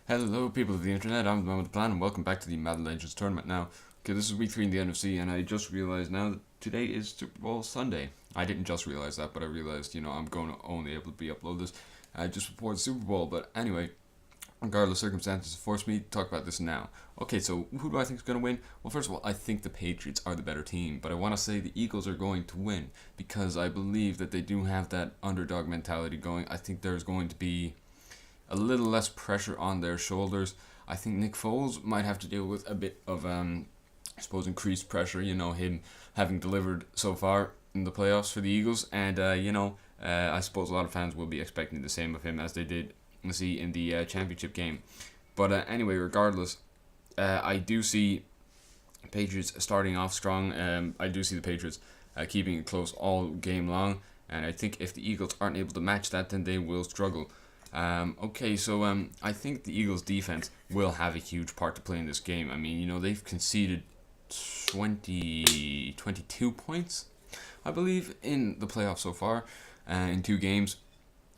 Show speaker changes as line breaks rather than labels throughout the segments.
Hello, people of the internet. I'm the man with the plan, and welcome back to the Madden Legends tournament. Now, okay, this is week 3 in the NFC, and I just realized now that today is Super Bowl Sunday. I didn't just realize that, but I realized, I'm going to only able to be upload this just before the Super Bowl. But anyway, regardless of circumstances, forced me to talk about this now. Okay, so who do I think is going to win? Well, first of all, I think the Patriots are the better team, but I want to say the Eagles are going to win because I believe that they do have that underdog mentality going. I think there's going to be a little less pressure on their shoulders. I think Nick Foles might have to deal with a bit of, increased pressure. Him having delivered so far in the playoffs for the Eagles, and I suppose a lot of fans will be expecting the same of him as they did see in the championship game. But anyway, regardless, I do see Patriots starting off strong. I do see the Patriots keeping it close all game long, and I think if the Eagles aren't able to match that, then they will struggle. I think the Eagles' defense will have a huge part to play in this game. I mean, they've conceded 22 points, I believe, in the playoffs so far, in 2 games.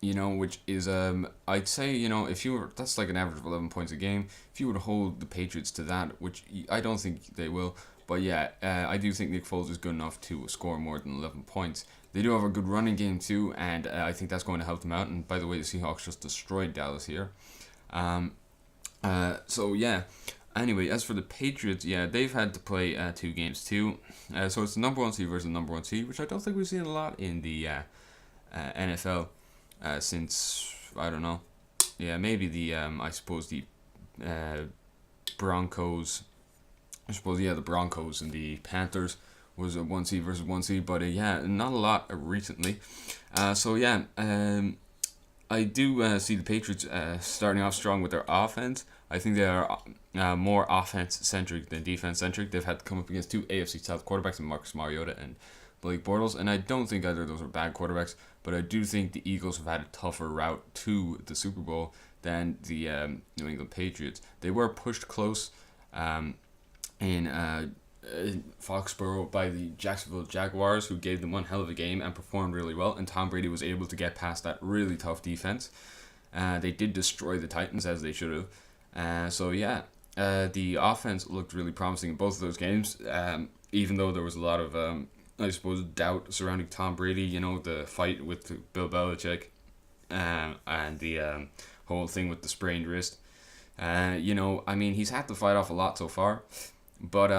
Which is I'd say if you were that's like an average of 11 points a game. If you were to hold the Patriots to that, which I don't think they will, but yeah, I do think Nick Foles is good enough to score more than 11 points. They do have a good running game too, and I think that's going to help them out. And by the way, the Seahawks just destroyed Dallas here. So yeah. Anyway, as for the Patriots, yeah, they've had to play 2 games too. So it's the number 1 seed versus the number 1 seed, which I don't think we've seen a lot in the NFL since, I don't know. Yeah, maybe the Broncos. The Broncos and the Panthers was a 1 seed versus 1 seed, but not a lot recently. I do see the Patriots starting off strong with their offense. I think they are more offense-centric than defense-centric. They've had to come up against 2 AFC South quarterbacks in Marcus Mariota and Blake Bortles, and I don't think either of those are bad quarterbacks, but I do think the Eagles have had a tougher route to the Super Bowl than the New England Patriots. They were pushed close in Foxborough by the Jacksonville Jaguars, who gave them one hell of a game and performed really well, and Tom Brady was able to get past that really tough defense. They did destroy the Titans, as they should have. The offense looked really promising in both of those games, even though there was a lot of doubt surrounding Tom Brady, the fight with Bill Belichick, and the whole thing with the sprained wrist. He's had to fight off a lot so far, but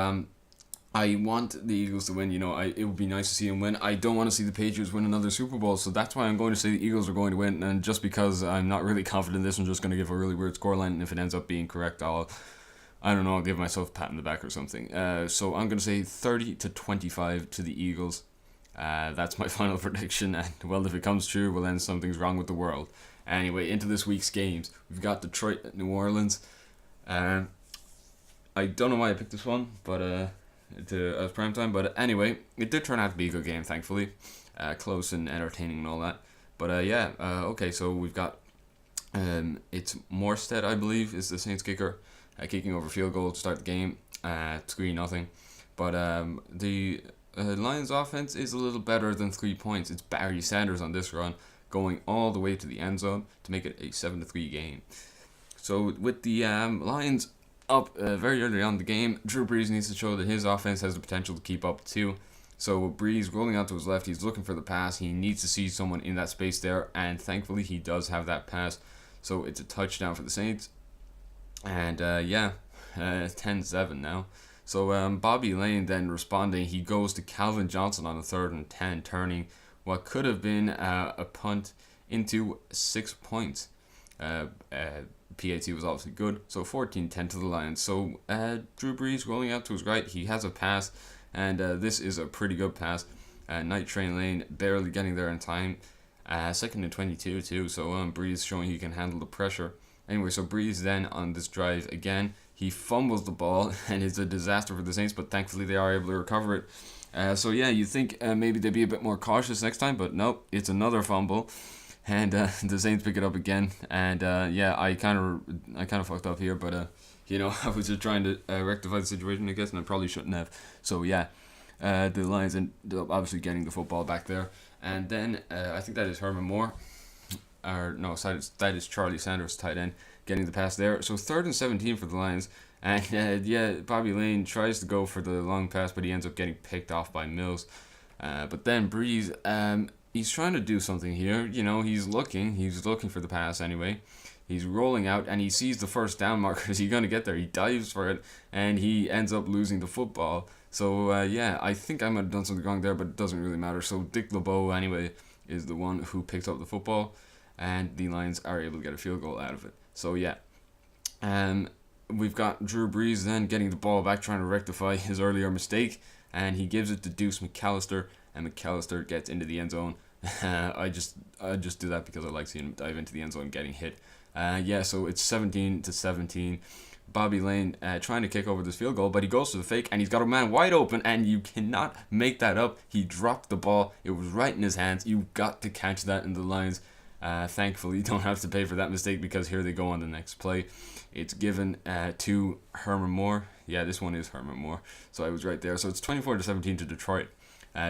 I want the Eagles to win. It would be nice to see them win. I don't want to see the Patriots win another Super Bowl, so that's why I'm going to say the Eagles are going to win, and just because I'm not really confident in this, I'm just going to give a really weird scoreline, and if it ends up being correct, I'll give myself a pat in the back or something. So I'm going to say 30-25 to the Eagles. That's my final prediction, and well, if it comes true, well then something's wrong with the world. Anyway, into this week's games. We've got Detroit at New Orleans. I don't know why I picked this one, but as prime time. But anyway, it did turn out to be a good game, thankfully. Close and entertaining and all that. But okay, so we've got it's Morstead, I believe, is the Saints kicker, kicking over field goal to start the game, 3-0. But the Lions offense is a little better than 3 points. It's Barry Sanders on this run, going all the way to the end zone to make it a 7-3 game. So with the Lions up very early on in the game, Drew Brees needs to show that his offense has the potential to keep up too. So Brees rolling out to his left, he's looking for the pass. He needs to see someone in that space there, and thankfully he does have that pass. So it's a touchdown for the Saints. And 10-7 now. So Bobby Lane then responding, he goes to Calvin Johnson on the 3rd and 10, turning what could have been a punt into 6 points. PAT was obviously good, so 14-10 to the Lions. So Drew Brees rolling out to his right, he has a pass, and this is a pretty good pass. Night Train Lane barely getting there in time. 2nd and 22 too, so Brees showing he can handle the pressure. Anyway, so Brees then on this drive again, he fumbles the ball, and it's a disaster for the Saints, but thankfully they are able to recover it. You think maybe they'd be a bit more cautious next time, but nope, it's another fumble, and the Saints pick it up again. And I kind of fucked up here, but I was just trying to rectify the situation, I guess, and I probably shouldn't have. So the Lions ended up obviously getting the football back there, and then I think that is Herman Moore. That is Charlie Sanders, tight end. getting the pass there. So 3rd and 17 for the Lions. And yeah, Bobby Lane tries to go for the long pass, but he ends up getting picked off by Mills. But then Breeze, he's trying to do something here. You know, he's looking for the pass anyway. He's rolling out and he sees the first down marker. Is he going to get there? He dives for it and he ends up losing the football. So yeah, I think I might have done something wrong there, but it doesn't really matter. So Dick LeBeau anyway is the one who picked up the football, and the Lions are able to get a field goal out of it. So yeah, we've got Drew Brees then getting the ball back, trying to rectify his earlier mistake, and he gives it to Deuce McAllister, and McAllister gets into the end zone. I just do that because I like seeing him dive into the end zone getting hit. Yeah, so it's 17-17. Bobby Lane trying to kick over this field goal, but he goes to the fake and he's got a man wide open, and you cannot make that up. He dropped the ball. It was right in his hands. You've got to catch that, in the Lions. Thankfully, don't have to pay for that mistake, because here they go on the next play. It's given to Herman Moore. Yeah, this one is Herman Moore. So I was right there. So it's 24-17 to Detroit.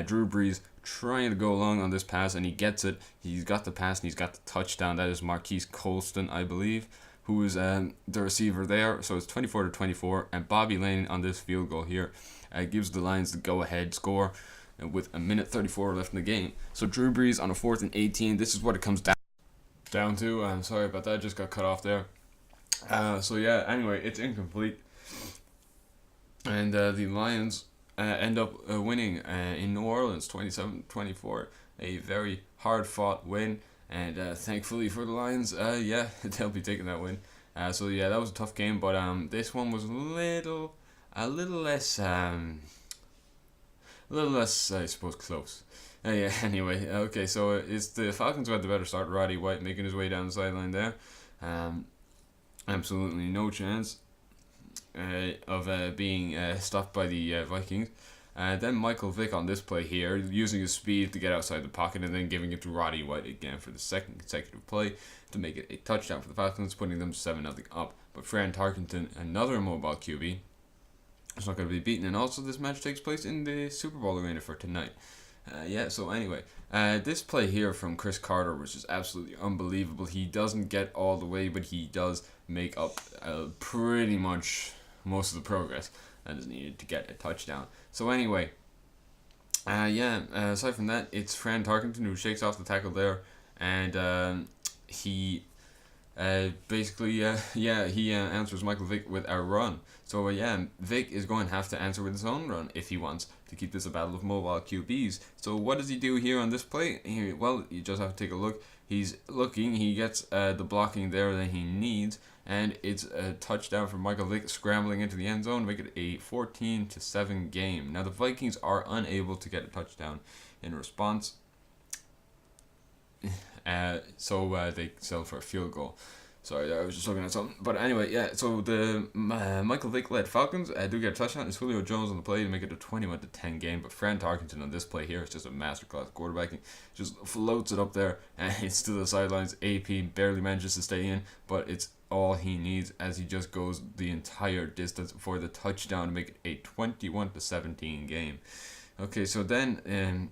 Drew Brees trying to go along on this pass, and he gets it. He's got the pass and he's got the touchdown. That is Marquise Colston, I believe, who is the receiver there. So it's 24-24, and Bobby Lane on this field goal here gives the Lions the go-ahead score with 1:34 left in the game. So Drew Brees on a 4th and 18. This is what it comes down to. I'm sorry about that. Just got cut off there. So yeah, anyway, it's incomplete, and the Lions end up winning in New Orleans 27-24. A very hard-fought win, and thankfully for the Lions, yeah, they'll be taking that win. So yeah, that was a tough game, but this one was a little less, I suppose, close. Yeah. Anyway, okay. So it's the Falcons who had the better start. Roddy White making his way down the sideline there. Absolutely no chance of being stopped by the Vikings. Then Michael Vick on this play here, using his speed to get outside the pocket, and then giving it to Roddy White again for the second consecutive play to make it a touchdown for the Falcons, putting them 7-0 up. But Fran Tarkenton, another mobile QB, is not going to be beaten. And also this match takes place in the Super Bowl arena for tonight. Yeah, so anyway, this play here from Chris Carter was just absolutely unbelievable. He doesn't get all the way, but he does make up pretty much most of the progress that is needed to get a touchdown. So anyway, aside from that, it's Fran Tarkenton who shakes off the tackle there, and he answers Michael Vick with a run. So Vick is going to have to answer with his own run if he wants to keep this a battle of mobile QBs. So what does he do here on this play? Well, you just have to take a look. He's looking. He gets the blocking there that he needs, and it's a touchdown from Michael Vick, scrambling into the end zone to make it a 14-7 game. Now the Vikings are unable to get a touchdown in response. So they settle for a field goal. Sorry, I was just looking at something. But anyway, yeah, so the Michael Vick-led Falcons do get a touchdown. It's Julio Jones on the play to make it a 21-10 game. But Fran Tarkenton on this play here is just a masterclass quarterbacking. Just floats it up there, and it's to the sidelines. AP barely manages to stay in, but it's all he needs as he just goes the entire distance for the touchdown to make it a 21-17 game. Okay, so then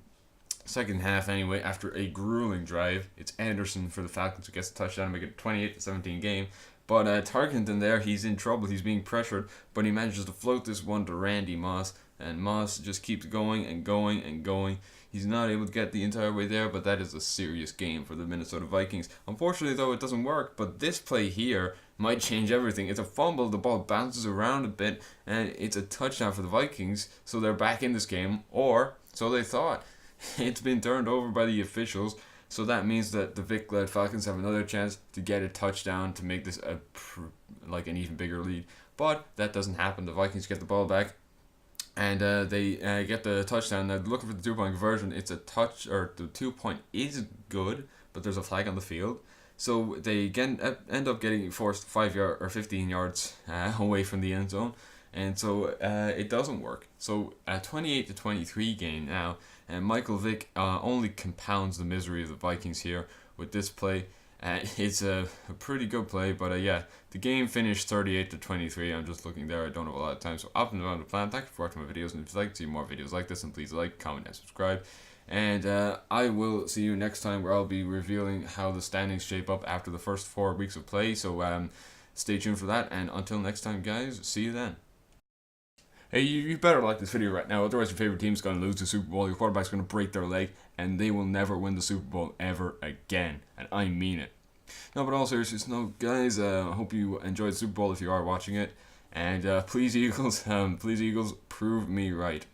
second half anyway, after a grueling drive, it's Anderson for the Falcons who gets the touchdown to make it a 28-17 game. But Tarkenton there, he's in trouble. He's being pressured, but he manages to float this one to Randy Moss, and Moss just keeps going and going and going. He's not able to get the entire way there, but that is a serious game for the Minnesota Vikings. Unfortunately, though, it doesn't work, but this play here might change everything. It's a fumble, the ball bounces around a bit, and it's a touchdown for the Vikings, so they're back in this game, or so they thought. It's been turned over by the officials, so that means that the Vic-led Falcons have another chance to get a touchdown to make this an even bigger lead. But that doesn't happen. The Vikings get the ball back, and they get the touchdown. Now, looking for the 2-point conversion, it's a touch, or the 2-point is good, but there's a flag on the field. So they end up getting forced 15 yards away from the end zone. And so it doesn't work. So a 28-23 game now, and Michael Vick only compounds the misery of the Vikings here with this play. It's a pretty good play, but the game finished 38-23. I'm just looking there. I don't have a lot of time, so up and down the plan. Thank you for watching my videos, and if you'd like to see more videos like this, then please like, comment, and subscribe. And I will see you next time, where I'll be revealing how the standings shape up after the first 4 weeks of play. So stay tuned for that. And until next time, guys, see you then. Hey, you better like this video right now, otherwise your favorite team's going to lose the Super Bowl, your quarterback's going to break their leg, and they will never win the Super Bowl ever again. And I mean it. No, but all seriousness, no, guys, I hope you enjoyed the Super Bowl if you are watching it. And please, Eagles, prove me right.